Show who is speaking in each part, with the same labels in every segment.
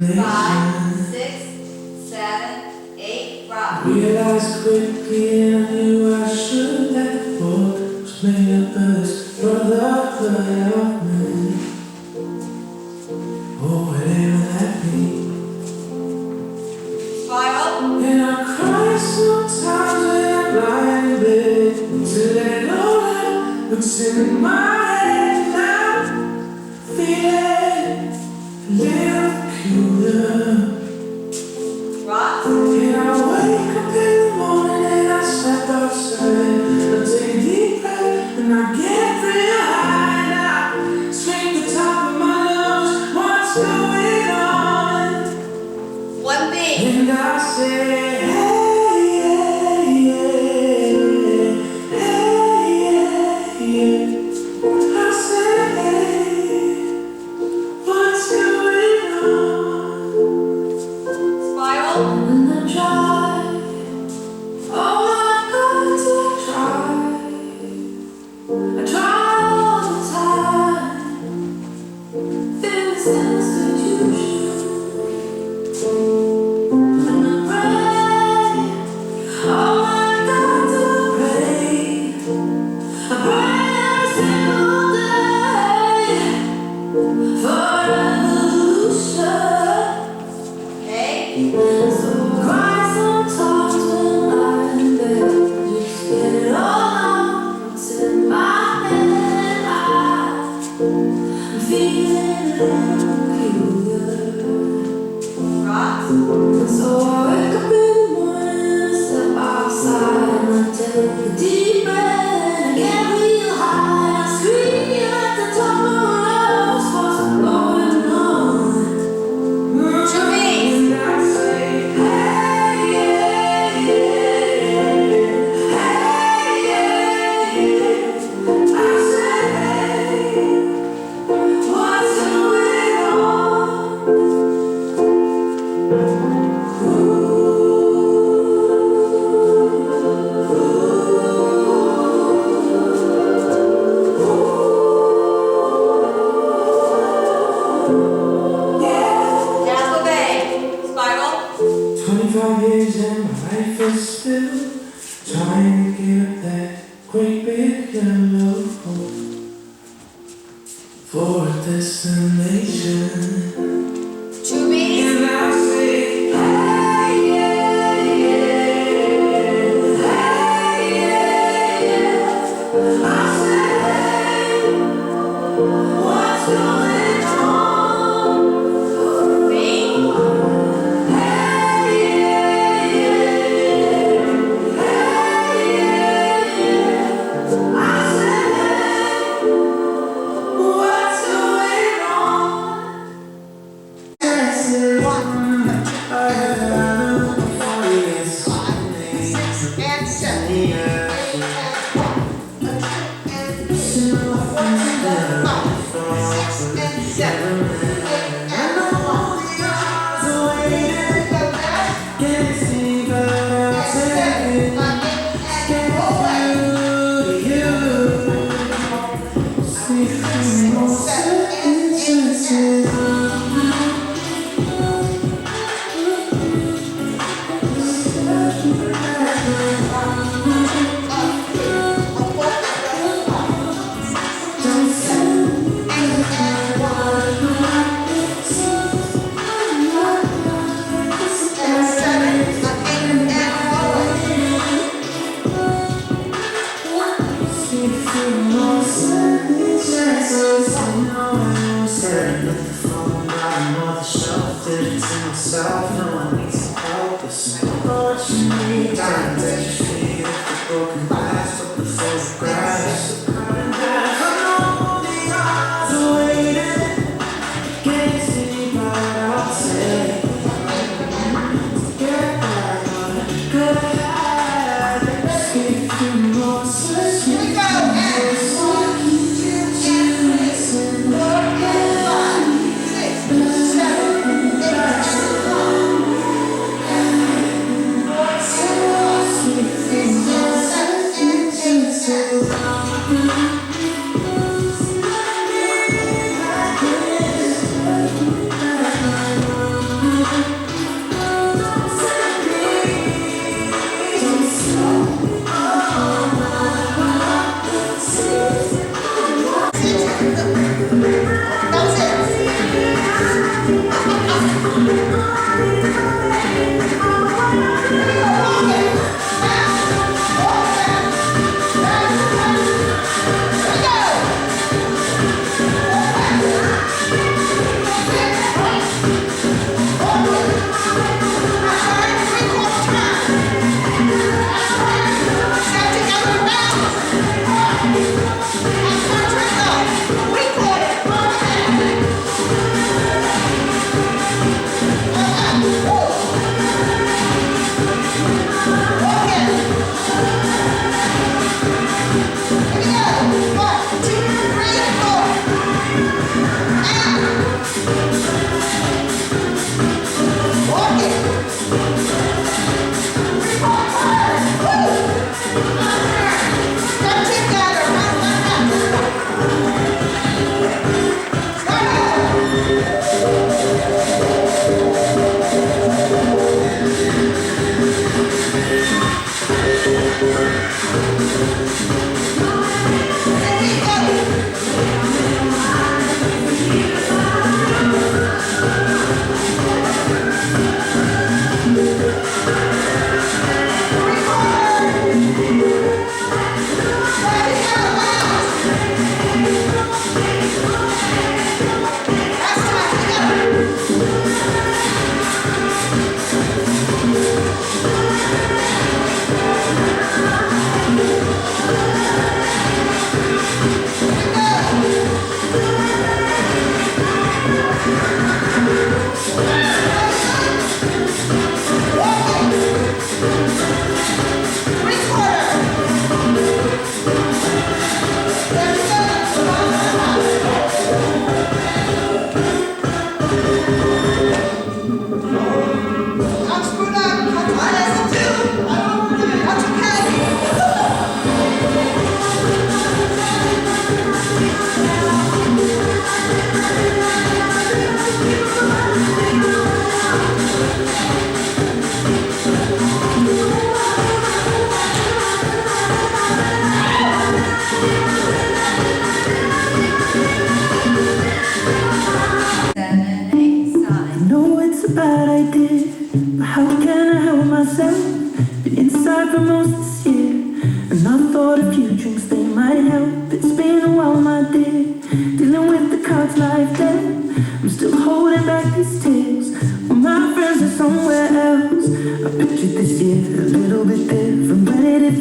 Speaker 1: 5, 6, 7, 8, rock.
Speaker 2: Realized quickly and I knew I should that the book was made up of this brotherhood of men. Oh, whatever that be.
Speaker 1: Spiral.
Speaker 2: And I cry sometimes when I'm lying in bed to let all that what's in my head now. Feeling a little peculiar.
Speaker 1: Rock.
Speaker 2: And I wake up in the morning and I step outside. I take a deep breath and I get real high now. Scream the top of my lungs, what's going on?
Speaker 1: One thing.
Speaker 2: And I say, hey, yeah, yeah, hey, yeah, yeah. I say, hey, what's going on?
Speaker 1: Spiral.
Speaker 2: When the drive, oh my God, I try all the time, feels institution. When I pray, oh my God, to pray, I pray every single day for revolution.
Speaker 1: Okay.
Speaker 2: So cry sometimes when I'm in bed. Just get it all out. What's in my head? I'm feeling a little peculiar.
Speaker 1: Rock.
Speaker 2: So I wake up in the morning and step outside and I take a deep breath and get real high. I scream at the top of my lungs, what's going on?
Speaker 1: To me.
Speaker 2: And I say, hey, yeah, yeah, hey, yeah, yeah. I say, hey, what's going on?
Speaker 1: Jasper Bay. Spiral.
Speaker 2: 25 years and my life is still trying to get up that great big yellow hole for a destination.
Speaker 1: To me.
Speaker 2: And I say, hey, yeah, yeah, hey, yeah, yeah. I say, hey, what's going on?
Speaker 1: Me.
Speaker 2: Hey, yeah, yeah, hey, yeah, yeah. I say, hey, what's going on? Yes, it's I have a yes.
Speaker 1: 6 and 7.
Speaker 2: Myself, no one needs to help us. What you need, time that you feel the broken glass of the photographs. I know the odds are waiting, can't see, but I'll say, get back on a good high. Speak to more sense. Here we go,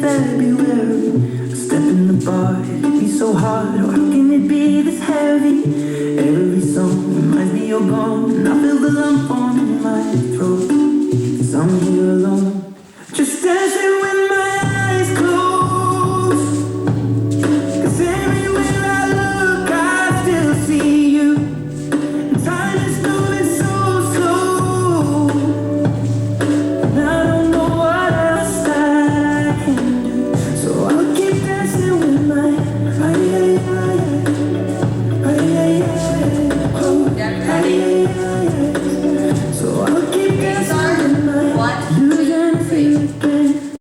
Speaker 2: February, a step in the bar, it hit me so hard. Oh, how can it be this heavy?